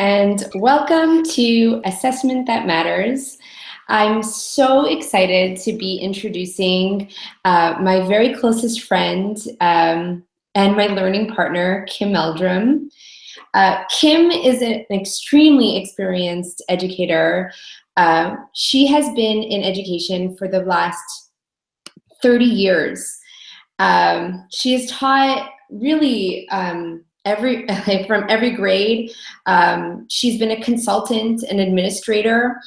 and welcome to Assessment That Matters. I'm so excited to be introducing my very closest friend and my learning partner, Kim Meldrum. Kim is an extremely experienced educator. She has been in education for the last 30 years. She has taught really from every grade. She's been a consultant and administrator.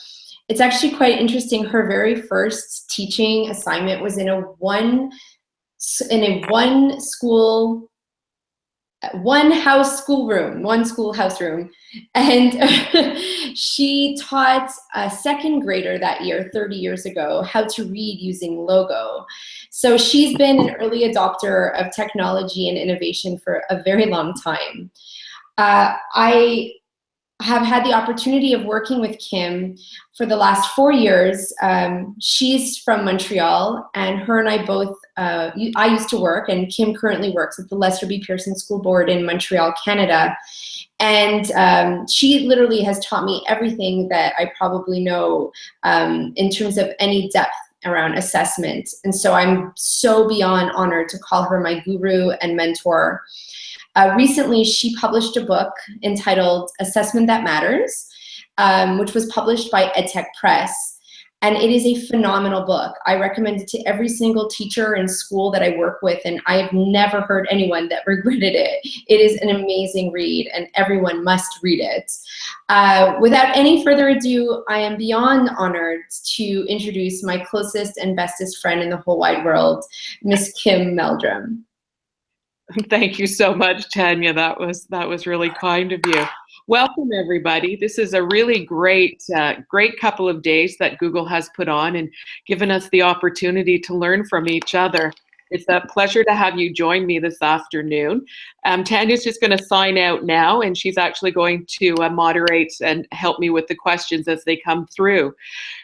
It's actually quite interesting. Her very first teaching assignment was in a one school schoolhouse room, and she taught a second grader that year, 30 years ago, how to read using logo. So she's been an early adopter of technology and innovation for a very long time. I have had the opportunity of working with Kim for the last 4 years. She's from Montreal, and her and I both, I used to work, and Kim currently works at the Lester B. Pearson School Board in Montreal, Canada. And she literally has taught me everything that I probably know in terms of any depth around assessment. And so I'm so beyond honored to call her my guru and mentor. Recently, she published a book entitled Assessment That Matters, which was published by EdTech Press. And it is a phenomenal book. I recommend it to every single teacher in school that I work with, and I have never heard anyone that regretted it. It is an amazing read, and everyone must read it. Without any further ado, I am beyond honored to introduce my closest and bestest friend in the whole wide world, Miss Kim Meldrum. Thank you so much, Tanya. That was really kind of you. Welcome, everybody. This is a really great couple of days that Google has put on and given us the opportunity to learn from each other. It's a pleasure to have you join me this afternoon. Tanya's just going to sign out now, and she's actually going to moderate and help me with the questions as they come through.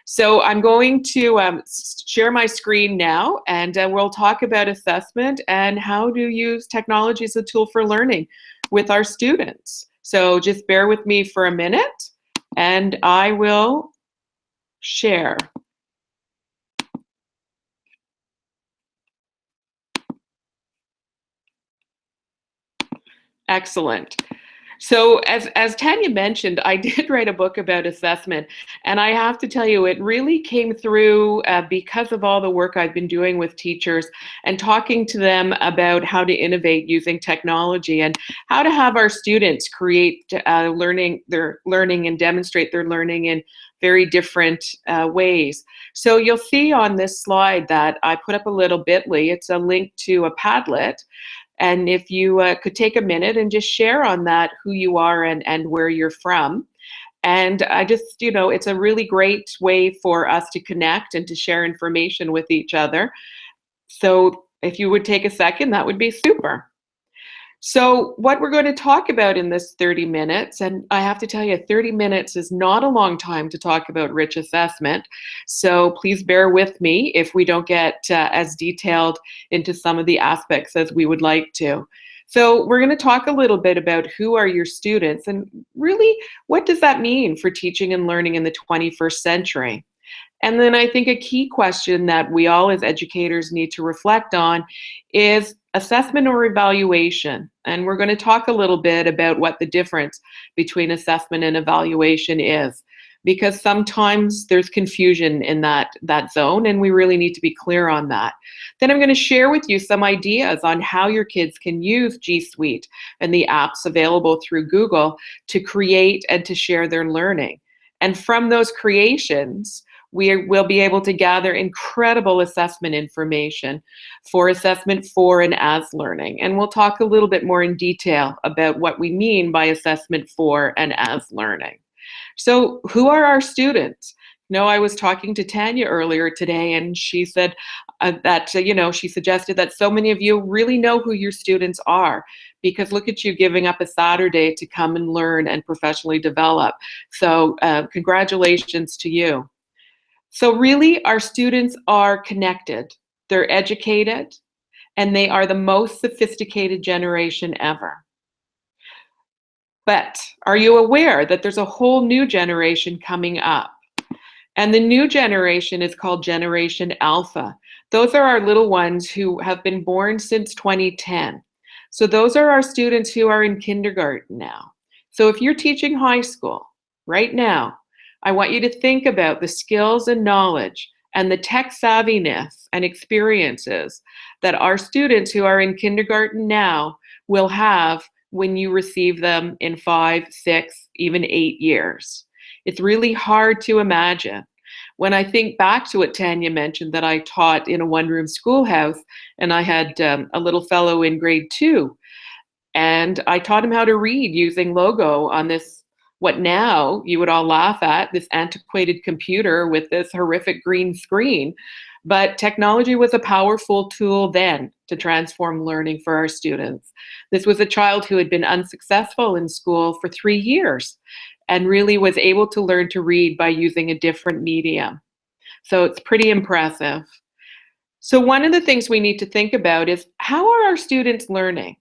So I'm going to share my screen now, and we'll talk about assessment and how to use technology as a tool for learning with our students. So just bear with me for a minute, and I will share. Excellent. So as Tanya mentioned, I did write a book about assessment, and I have to tell you, it really came through because of all the work I've been doing with teachers and talking to them about how to innovate using technology and how to have our students create their learning and demonstrate their learning in very different ways. So you'll see on this slide that I put up a little bit.ly. It's a link to a Padlet. And if you could take a minute and just share on that who you are and where you're from. And I just, it's a really great way for us to connect and to share information with each other. So if you would take a second, that would be super. So what we're going to talk about in this 30 minutes, and I have to tell you, 30 minutes is not a long time to talk about rich assessment. So please bear with me if we don't get as detailed into some of the aspects as we would like to. So we're going to talk a little bit about who are your students and really what does that mean for teaching and learning in the 21st century. And then I think a key question that we all as educators need to reflect on is assessment or evaluation. And we're going to talk a little bit about what the difference between assessment and evaluation is, because sometimes there's confusion in that zone, and we really need to be clear on that. Then I'm going to share with you some ideas on how your kids can use G Suite and the apps available through Google to create and to share their learning. And from those creations, we will be able to gather incredible assessment information for assessment for and as learning. And we'll talk a little bit more in detail about what we mean by assessment for and as learning. So who are our students? I was talking to Tanya earlier today, and she said that, she suggested that so many of you really know who your students are, because look at you giving up a Saturday to come and learn and professionally develop. So congratulations to you. So really, our students are connected, they're educated, and they are the most sophisticated generation ever. But are you aware that there's a whole new generation coming up? And the new generation is called Generation Alpha. Those are our little ones who have been born since 2010. So those are our students who are in kindergarten now. So if you're teaching high school right now, I want you to think about the skills and knowledge and the tech savviness and experiences that our students who are in kindergarten now will have when you receive them in 5, 6, even 8 years. It's really hard to imagine. When I think back to what Tanya mentioned, that I taught in a one-room schoolhouse, and I had a little fellow in grade 2, and I taught him how to read using Logo on this, what now you would all laugh at, this antiquated computer with this horrific green screen. But technology was a powerful tool then to transform learning for our students. This was a child who had been unsuccessful in school for 3 years and really was able to learn to read by using a different medium. So it's pretty impressive. So one of the things we need to think about is, how are our students learning?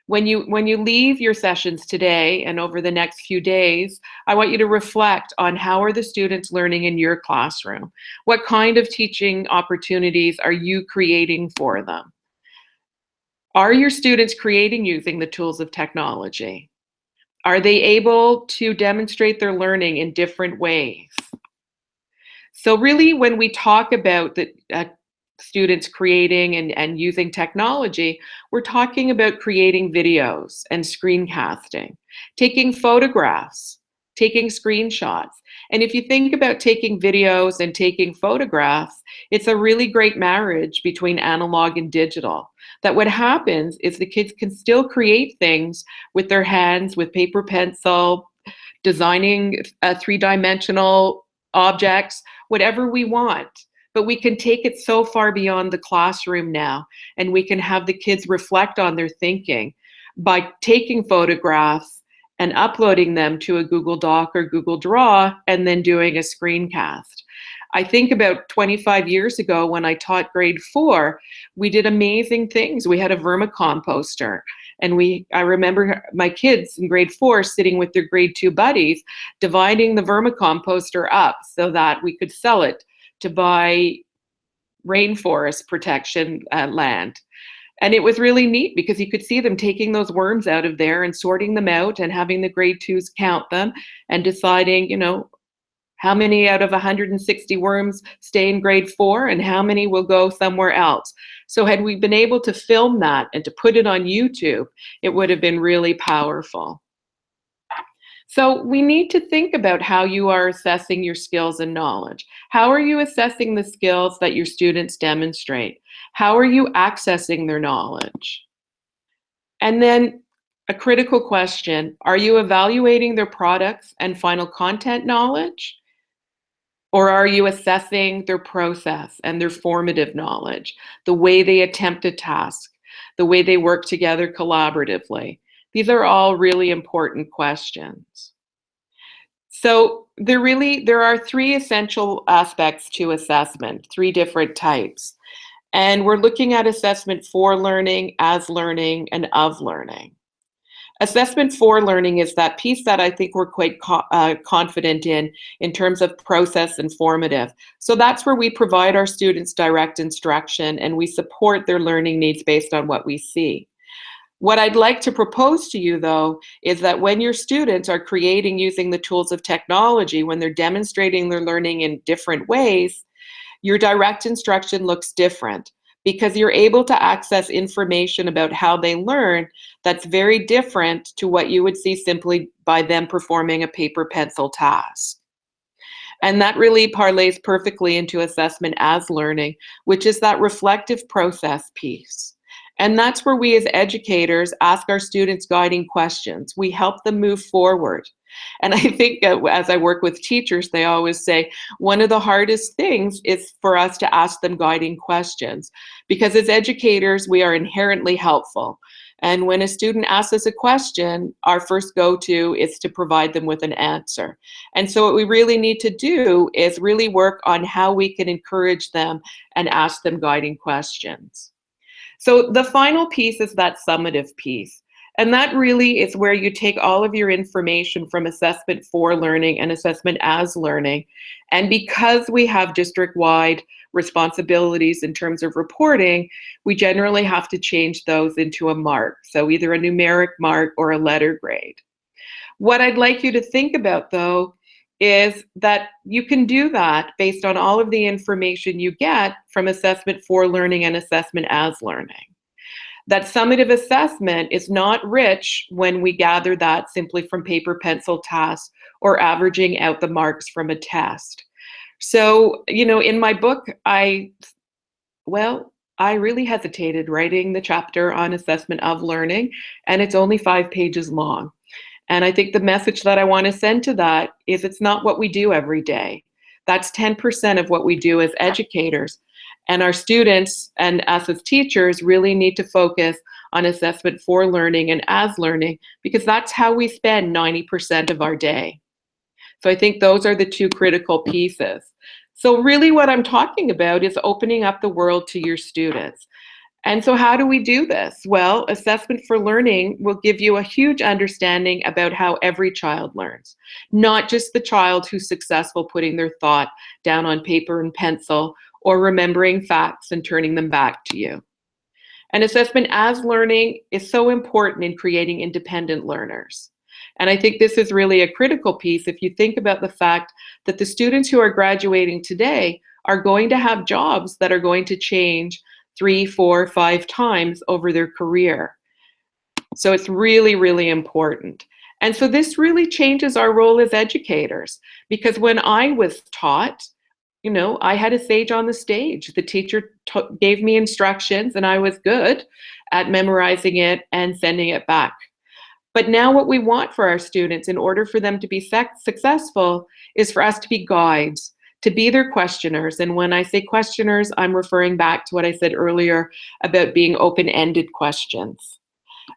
When you leave your sessions today and over the next few days, I want you to reflect on, how are the students learning in your classroom? What kind of teaching opportunities are you creating for them? Are your students creating using the tools of technology? Are they able to demonstrate their learning in different ways? So really, when we talk about the students creating and using technology, we're talking about creating videos and screencasting, taking photographs, taking screenshots. And if you think about taking videos and taking photographs, it's a really great marriage between analog and digital. That what happens is the kids can still create things with their hands, with paper, pencil, designing three-dimensional objects, whatever we want. But we can take it so far beyond the classroom now, and we can have the kids reflect on their thinking by taking photographs and uploading them to a Google Doc or Google Draw, and then doing a screencast. I think about 25 years ago when I taught grade 4, we did amazing things. We had a vermicomposter, and I remember my kids in grade 4 sitting with their grade 2 buddies, dividing the vermicomposter up so that we could sell it to buy rainforest protection land. And it was really neat because you could see them taking those worms out of there and sorting them out and having the grade 2s count them and deciding, how many out of 160 worms stay in grade 4 and how many will go somewhere else. So had we been able to film that and to put it on YouTube, it would have been really powerful. So we need to think about how you are assessing your skills and knowledge. How are you assessing the skills that your students demonstrate? How are you accessing their knowledge? And then a critical question, are you evaluating their products and final content knowledge? Or are you assessing their process and their formative knowledge, the way they attempt a task, the way they work together collaboratively? These are all really important questions. So there are 3 essential aspects to assessment, 3 different types. And we're looking at assessment for learning, as learning, and of learning. Assessment for learning is that piece that I think we're quite confident in terms of process and formative. So that's where we provide our students direct instruction and we support their learning needs based on what we see. What I'd like to propose to you, though, is that when your students are creating using the tools of technology, when they're demonstrating their learning in different ways, your direct instruction looks different because you're able to access information about how they learn that's very different to what you would see simply by them performing a paper pencil task. And that really parlays perfectly into assessment as learning, which is that reflective process piece. And that's where we as educators ask our students guiding questions. We help them move forward. And I think as I work with teachers, they always say one of the hardest things is for us to ask them guiding questions, because as educators, we are inherently helpful. And when a student asks us a question, our first go-to is to provide them with an answer. And so what we really need to do is really work on how we can encourage them and ask them guiding questions. So the final piece is that summative piece. And that really is where you take all of your information from assessment for learning and assessment as learning. And because we have district-wide responsibilities in terms of reporting, we generally have to change those into a mark. So either a numeric mark or a letter grade. What I'd like you to think about, though, is that you can do that based on all of the information you get from assessment for learning and assessment as learning. That summative assessment is not rich when we gather that simply from paper pencil tasks or averaging out the marks from a test. So, in my book, I really hesitated writing the chapter on assessment of learning, and it's only 5 pages long. And I think the message that I want to send to that is it's not what we do every day. That's 10% of what we do as educators. And our students and us as teachers really need to focus on assessment for learning and as learning, because that's how we spend 90% of our day. So I think those are the two critical pieces. So really what I'm talking about is opening up the world to your students. And so how do we do this? Well, assessment for learning will give you a huge understanding about how every child learns, not just the child who's successful putting their thought down on paper and pencil or remembering facts and turning them back to you. And assessment as learning is so important in creating independent learners. And I think this is really a critical piece if you think about the fact that the students who are graduating today are going to have jobs that are going to change 3, 4, 5 times over their career. So it's really, really important. And so this really changes our role as educators, because when I was taught, I had a sage on the stage. The teacher gave me instructions and I was good at memorizing it and sending it back. But now what we want for our students in order for them to be successful is for us to be guides, to be their questioners. And when I say questioners, I'm referring back to what I said earlier about being open-ended questions,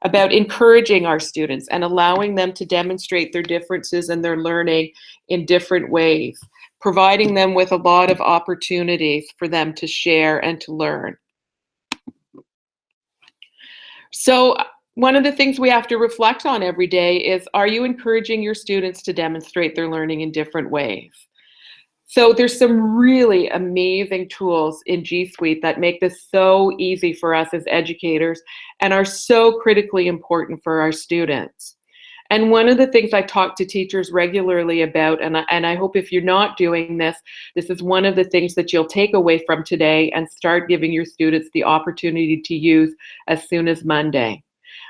about encouraging our students and allowing them to demonstrate their differences and their learning in different ways, providing them with a lot of opportunities for them to share and to learn. So one of the things we have to reflect on every day is, are you encouraging your students to demonstrate their learning in different ways? So there's some really amazing tools in G Suite that make this so easy for us as educators and are so critically important for our students. And one of the things I talk to teachers regularly about, and I hope if you're not doing this, this is one of the things that you'll take away from today and start giving your students the opportunity to use as soon as Monday.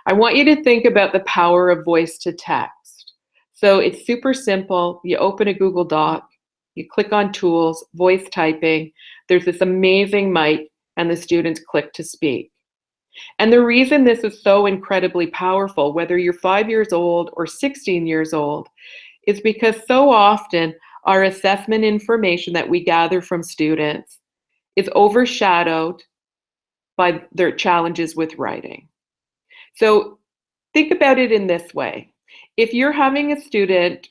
I want you to think about the power of voice to text. So it's super simple. You open a Google Doc, you click on tools, voice typing, there's this amazing mic, and the students click to speak. And the reason this is so incredibly powerful, whether you're 5 years old or 16 years old, is because so often our assessment information that we gather from students is overshadowed by their challenges with writing. So think about it in this way. If you're having a student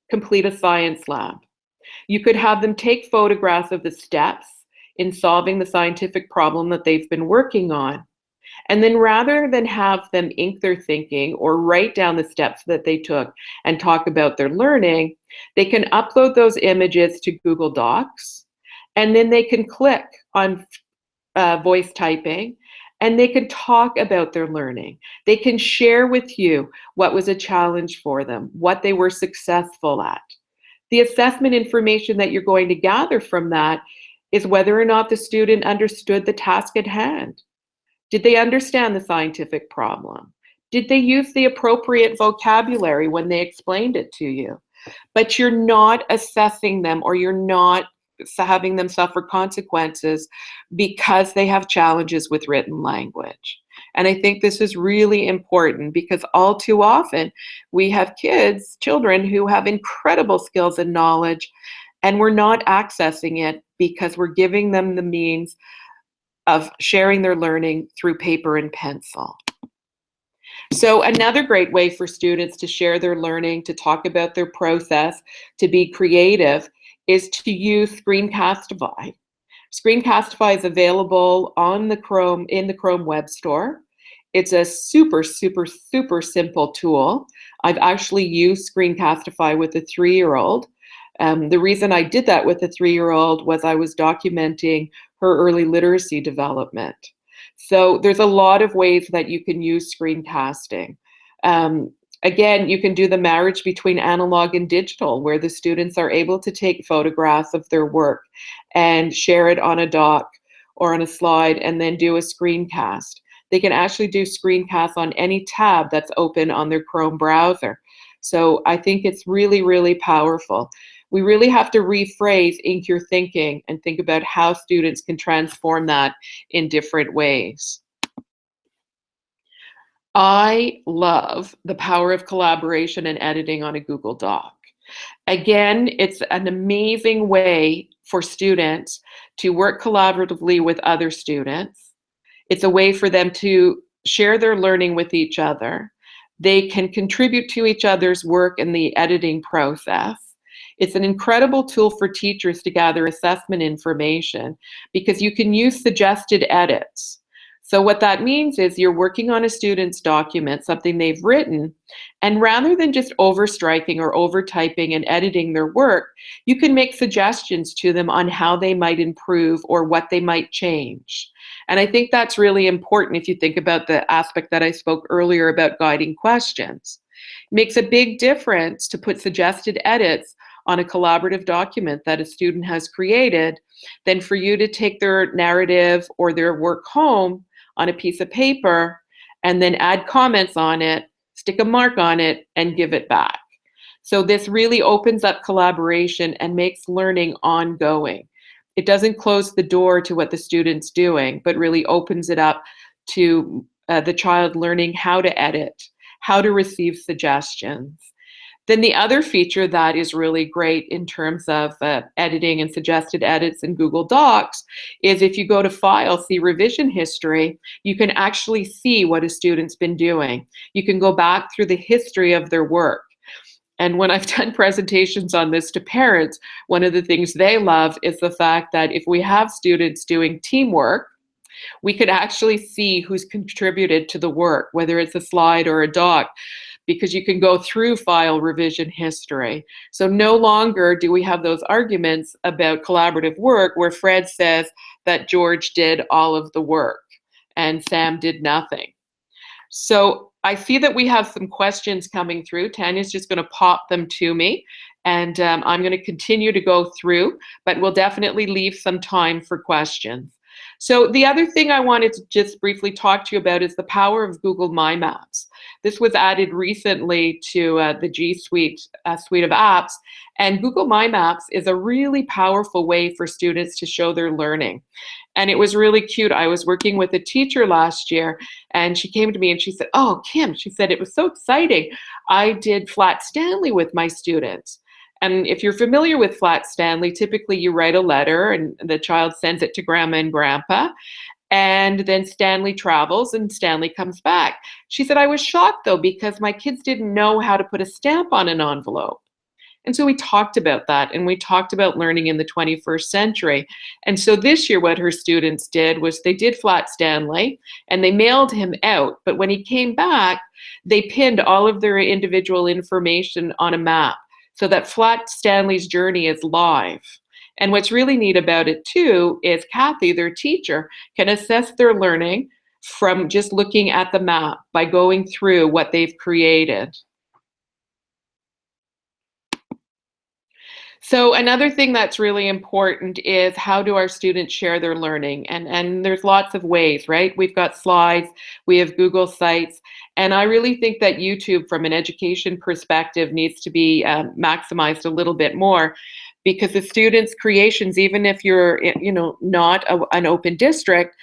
complete a science lab, you could have them take photographs of the steps in solving the scientific problem that they've been working on. And then rather than have them ink their thinking or write down the steps that they took and talk about their learning, they can upload those images to Google Docs, and then they can click on voice typing, and they can talk about their learning. They can share with you what was a challenge for them, what they were successful at. The assessment information that you're going to gather from that is whether or not the student understood the task at hand. Did they understand the scientific problem? Did they use the appropriate vocabulary when they explained it to you? But you're not assessing them, or you're not having them suffer consequences because they have challenges with written language. And I think this is really important, because all too often we have children who have incredible skills and knowledge, and we're not accessing it because we're giving them the means of sharing their learning through paper and pencil. So another great way for students to share their learning, to talk about their process, to be creative, is to use Screencastify. Screencastify is available on the Chrome, in the Chrome Web Store. It's a super, super, super simple tool. I've actually used Screencastify with a 3-year-old. The reason I did that with a 3-year-old was I was documenting her early literacy development. So there's a lot of ways that you can use screencasting. Again, you can do the marriage between analog and digital, where the students are able to take photographs of their work and share it on a doc or on a slide and then do a screencast. They can actually do screencasts on any tab that's open on their Chrome browser. So I think it's really, really powerful. We really have to rephrase ink your thinking and think about how students can transform that in different ways. I love the power of collaboration and editing on a Google Doc. Again, it's an amazing way for students to work collaboratively with other students. It's a way for them to share their learning with each other. They can contribute to each other's work in the editing process. It's an incredible tool for teachers to gather assessment information because you can use suggested edits. So what that means is you're working on a student's document, something they've written, and rather than just overstriking or overtyping and editing their work, you can make suggestions to them on how they might improve or what they might change. And I think that's really important if you think about the aspect that I spoke earlier about guiding questions. It makes a big difference to put suggested edits on a collaborative document that a student has created than for you to take their narrative or their work home on a piece of paper and then add comments on it, stick a mark on it, and give it back. So this really opens up collaboration and makes learning ongoing. It doesn't close the door to what the student's doing, but really opens it up to the child learning how to edit, how to receive suggestions. Then the other feature that is really great in terms of editing and suggested edits in Google Docs is if you go to File, see Revision History, you can actually see what a student's been doing. You can go back through the history of their work. And when I've done presentations on this to parents, one of the things they love is the fact that if we have students doing teamwork, we could actually see who's contributed to the work, whether it's a slide or a doc, because you can go through File Revision History. So no longer do we have those arguments about collaborative work where Fred says that George did all of the work and Sam did nothing. So I see that we have some questions coming through. Tanya's just going to pop them to me, and I'm going to continue to go through, but we'll definitely leave some time for questions. So the other thing I wanted to just briefly talk to you about is the power of Google My Maps. This was added recently to the G Suite suite of apps, and Google My Maps is a really powerful way for students to show their learning. And it was really cute. I was working with a teacher last year, and she came to me and she said, "Oh, Kim," she said, "it was so exciting. I did Flat Stanley with my students." And if you're familiar with Flat Stanley, typically you write a letter and the child sends it to grandma and grandpa, and then Stanley travels and Stanley comes back. She said, "I was shocked though, because my kids didn't know how to put a stamp on an envelope." And so we talked about that, and we talked about learning in the 21st century. And so this year what her students did was they did Flat Stanley and they mailed him out. But when he came back, they pinned all of their individual information on a map so that Flat Stanley's journey is live. And what's really neat about it too is Kathy, their teacher, can assess their learning from just looking at the map by going through what they've created. So another thing that's really important is how do our students share their learning? And there's lots of ways, right? We've got slides, we have Google Sites, and I really think that YouTube from an education perspective needs to be maximized a little bit more, because the students' creations, even if you're not an open district,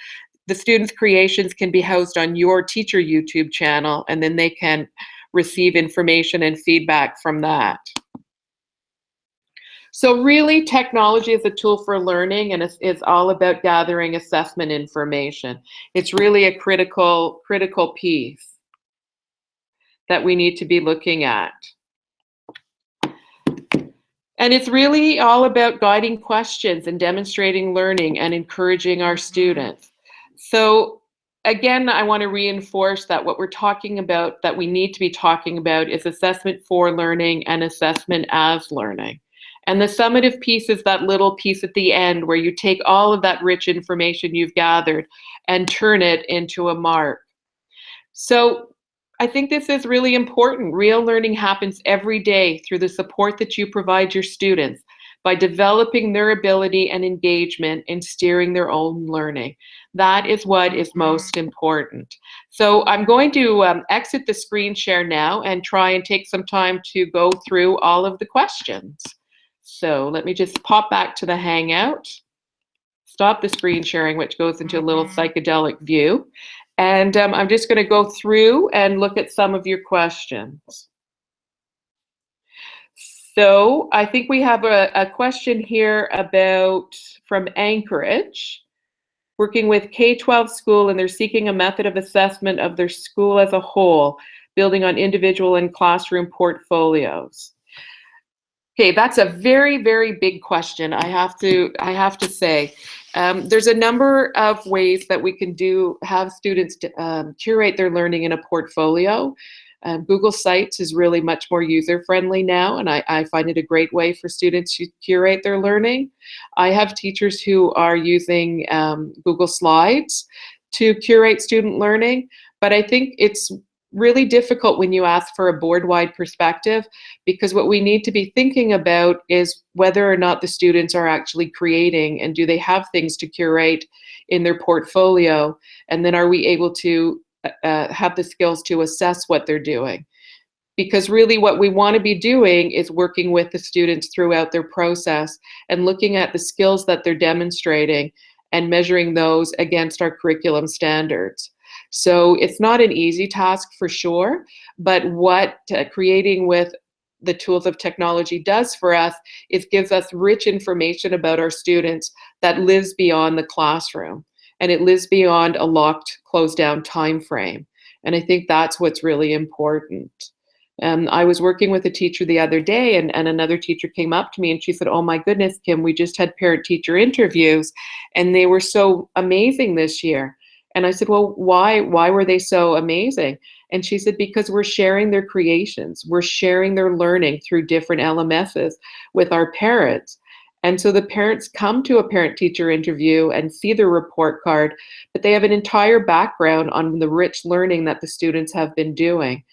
the students' creations can be housed on your teacher YouTube channel, and then they can receive information and feedback from that. So really, technology is a tool for learning, and it's all about gathering assessment information. It's really a critical piece that we need to be looking at. And it's really all about guiding questions and demonstrating learning and encouraging our students. So again, I want to reinforce that what we're talking about, that we need to be talking about, is assessment for learning and assessment as learning. And the summative piece is that little piece at the end where you take all of that rich information you've gathered and turn it into a mark. So I think this is really important. Real learning happens every day through the support that you provide your students by developing their ability and engagement in steering their own learning. That is what is most important. So I'm going to exit the screen share now and try and take some time to go through all of the questions. So let me just pop back to the Hangout, stop the screen sharing, which goes into a little psychedelic view. And I'm just going to go through and look at some of your questions. So I think we have a question here about from Anchorage, working with K-12 school, and they're seeking a method of assessment of their school as a whole, building on individual and classroom portfolios. Okay, that's a very, very big question. I have to say, there's a number of ways that we can have students curate their learning in a portfolio. Google Sites is really much more user-friendly now, and I find it a great way for students to curate their learning. I have teachers who are using Google Slides to curate student learning, but I think it's really difficult when you ask for a board-wide perspective, because what we need to be thinking about is whether or not the students are actually creating, and do they have things to curate in their portfolio, and then are we able to have the skills to assess what they're doing. Because really what we want to be doing is working with the students throughout their process and looking at the skills that they're demonstrating and measuring those against our curriculum standards. So it's not an easy task for sure, but what creating with the tools of technology does for us is gives us rich information about our students that lives beyond the classroom, and it lives beyond a locked, closed down time frame. And I think that's what's really important. I was working with a teacher the other day, and another teacher came up to me and she said, "Oh my goodness, Kim, we just had parent-teacher interviews and they were so amazing this year." And I said, "Well, why were they so amazing?" And she said, "Because we're sharing their creations. We're sharing their learning through different LMSs with our parents." And so the parents come to a parent-teacher interview and see the report card, but they have an entire background on the rich learning that the students have been doing.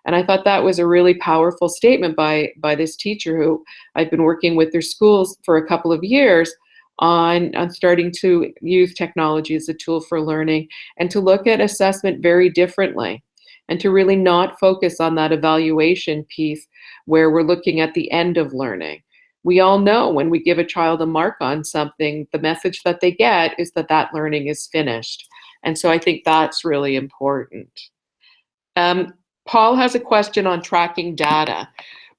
And I thought that was a really powerful statement by this teacher who I've been working with their schools for a couple of years on starting to use technology as a tool for learning and to look at assessment very differently, and to really not focus on that evaluation piece where we're looking at the end of learning. We all know when we give a child a mark on something, the message that they get is that that learning is finished. And so I think that's really important. Paul has a question on tracking data,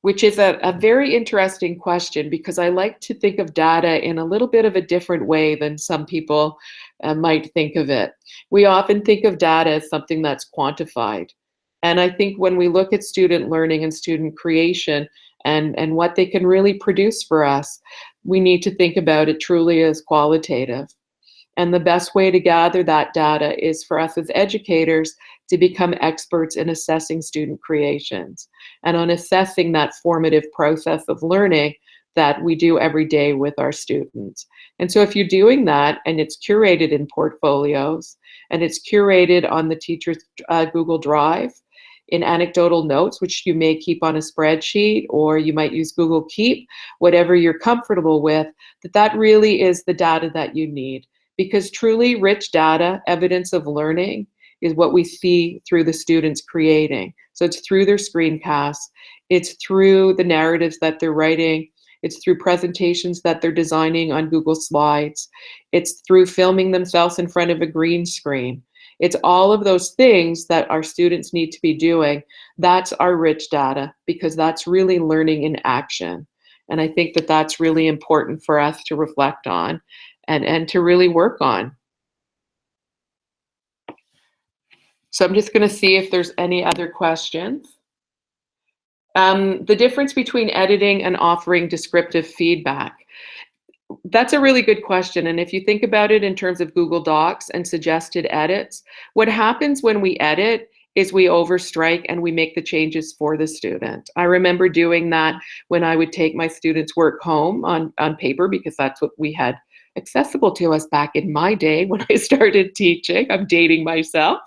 which is a very interesting question, because I like to think of data in a little bit of a different way than some people might think of it. We often think of data as something that's quantified. And I think when we look at student learning and student creation and what they can really produce for us, we need to think about it truly as qualitative. And the best way to gather that data is for us as educators to become experts in assessing student creations and on assessing that formative process of learning that we do every day with our students. And so if you're doing that and it's curated in portfolios and it's curated on the teacher's Google Drive in anecdotal notes, which you may keep on a spreadsheet, or you might use Google Keep, whatever you're comfortable with, that really is the data that you need. Because truly rich data, evidence of learning, is what we see through the students creating. So it's through their screencasts, it's through the narratives that they're writing, it's through presentations that they're designing on Google Slides, it's through filming themselves in front of a green screen. It's all of those things that our students need to be doing. That's our rich data, because that's really learning in action. And I think that that's really important for us to reflect on and to really work on. So I'm just going to see if there's any other questions. The difference between editing and offering descriptive feedback. That's a really good question. And if you think about it in terms of Google Docs and suggested edits, what happens when we edit is we overstrike and we make the changes for the student. I remember doing that when I would take my students' work home on paper, because that's what we had accessible to us back in my day when I started teaching. I'm dating myself.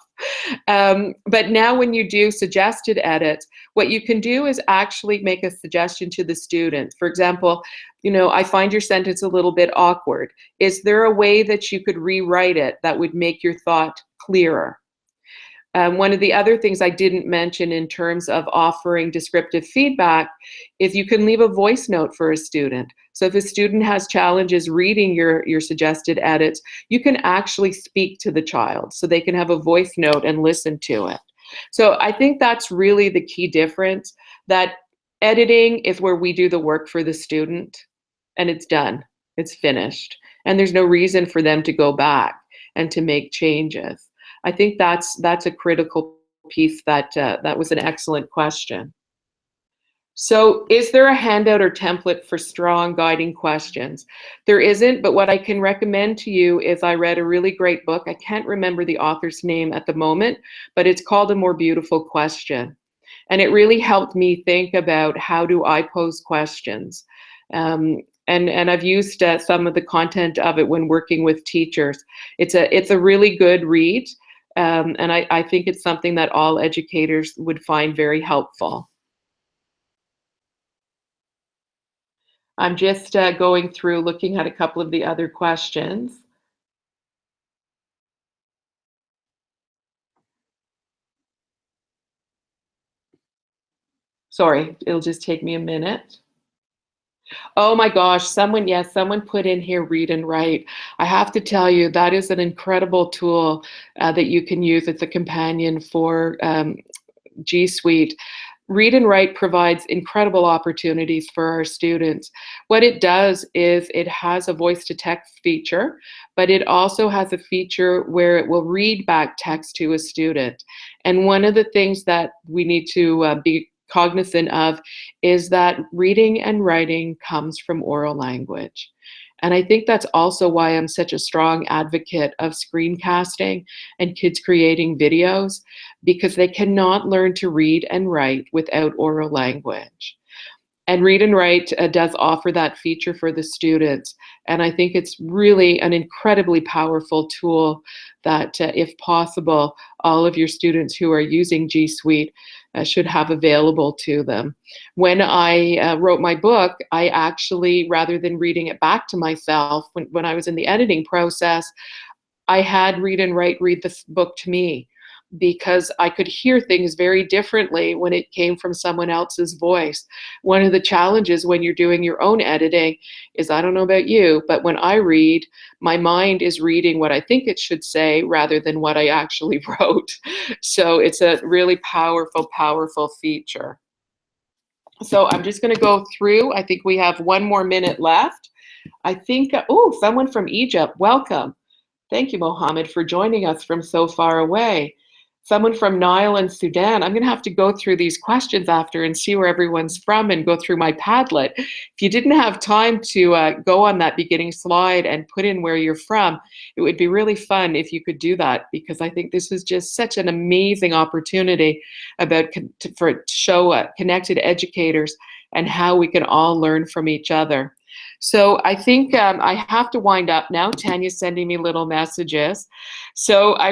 But now when you do suggested edits, what you can do is actually make a suggestion to the student. For example, I find your sentence a little bit awkward. Is there a way that you could rewrite it that would make your thought clearer? One of the other things I didn't mention in terms of offering descriptive feedback is you can leave a voice note for a student. So if a student has challenges reading your suggested edits, you can actually speak to the child so they can have a voice note and listen to it. So I think that's really the key difference, that editing is where we do the work for the student and it's done, it's finished. And there's no reason for them to go back and to make changes. I think that's a critical piece. That was an excellent question. So is there a handout or template for strong guiding questions? There isn't, but what I can recommend to you is I read a really great book. I can't remember the author's name at the moment, but it's called A More Beautiful Question. And it really helped me think about how do I pose questions. And I've used some of the content of it when working with teachers. It's a really good read. And I think it's something that all educators would find very helpful. I'm just going through, looking at a couple of the other questions. Sorry, it'll just take me a minute. Oh my gosh, someone put in here read and write. I have to tell you, that is an incredible tool that you can use. It's a companion for G Suite. Read and Write provides incredible opportunities for our students. What it does is it has a voice to text feature, but it also has a feature where it will read back text to a student. And one of the things that we need to be cognizant of is that reading and writing comes from oral language. And I think that's also why I'm such a strong advocate of screencasting and kids creating videos, because they cannot learn to read and write without oral language. And Read and Write does offer that feature for the students. And I think it's really an incredibly powerful tool that, if possible, all of your students who are using G Suite should have available to them. When I wrote my book, I actually, rather than reading it back to myself, when I was in the editing process, I had Read and Write read this book to me, because I could hear things very differently when it came from someone else's voice. One of the challenges when you're doing your own editing is, I don't know about you, but when I read, my mind is reading what I think it should say rather than what I actually wrote. So it's a really powerful, powerful feature. So I'm just going to go through. I think we have 1 more minute left. I think, oh, someone from Egypt, welcome. Thank you, Mohammed, for joining us from so far away. Someone from Nile and Sudan. I'm going to have to go through these questions after and see where everyone's from and go through my Padlet. If you didn't have time to go on that beginning slide and put in where you're from, it would be really fun if you could do that, because I think this is just such an amazing opportunity for show connected educators and how we can all learn from each other. So I think I have to wind up now. Tanya's sending me little messages. So I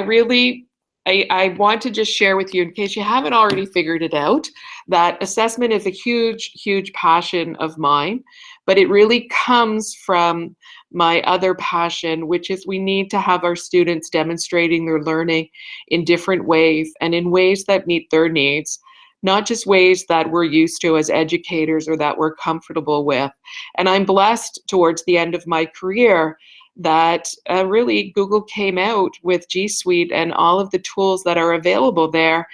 want to just share with you, in case you haven't already figured it out, that assessment is a huge, huge passion of mine, but it really comes from my other passion, which is we need to have our students demonstrating their learning in different ways and in ways that meet their needs, not just ways that we're used to as educators or that we're comfortable with. And I'm blessed towards the end of my career that really Google came out with G Suite and all of the tools that are available there,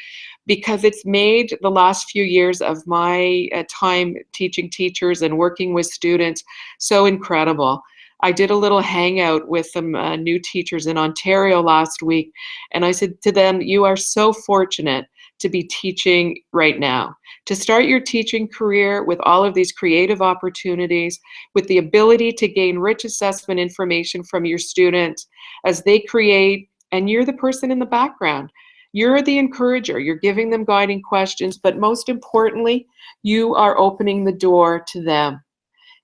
because it's made the last few years of my time teaching teachers and working with students so incredible. I did a little hangout with some new teachers in Ontario last week, and I said to them, you are so fortunate to be teaching right now, to start your teaching career with all of these creative opportunities, with the ability to gain rich assessment information from your students as they create, and you're the person in the background. You're the encourager, you're giving them guiding questions, but most importantly, you are opening the door to them.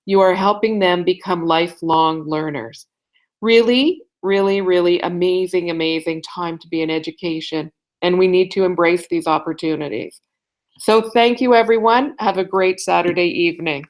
You are helping them become lifelong learners. Really, really, really amazing, amazing time to be in education, and we need to embrace these opportunities. So thank you, everyone. Have a great Saturday evening.